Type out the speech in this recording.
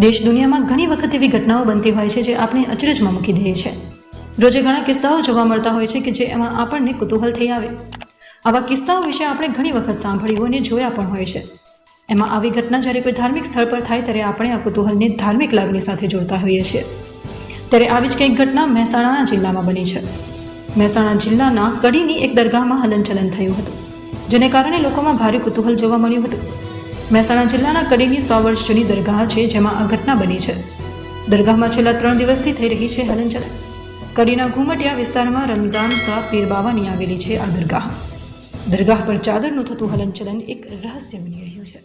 દેશ દુનિયામાં ઘણી વખત એવી ઘટનાઓ બનતી હોય છે જે આપણે અચરજમાં મૂકી દઈએ છે. રોજે ઘણા કિસ્સાઓ જોવા મળતા હોય છે કે જે એમાં આપણને કુતૂહલ થઈ આવે. આવા કિસ્સાઓ વિશે આપણે ઘણી વખત સાંભળ્યું અને જોયા પણ હોય છે. એમાં આવી ઘટના જ્યારે કોઈ ધાર્મિક સ્થળ પર થાય ત્યારે આપણે આ કુતૂહલને ધાર્મિક લાગણી સાથે જોડતા હોઈએ છીએ. ત્યારે આવી જ કંઈક ઘટના મહેસાણા જિલ્લામાં બની છે. મહેસાણા જિલ્લાના કડીની એક દરગાહમાં હલનચલન થયું હતું, જેને કારણે લોકોમાં ભારે કુતૂહલ જોવા મળ્યું હતું. મહેસાણા જિલ્લાના કડીની 100 વર્ષ જૂની દરગાહ છે, જેમાં આ ઘટના બની છે. દરગાહમાં છેલ્લા 3 દિવસથી થઈ રહી છે હલનચલન. કડીના ઘુમટિયા વિસ્તારમાં રમઝાન શાહ પીર બાવાની આવેલી છે આ દરગાહ. દરગાહ પર ચાદરનું થતું હલનચલન એક રહસ્ય બની રહ્યું છે.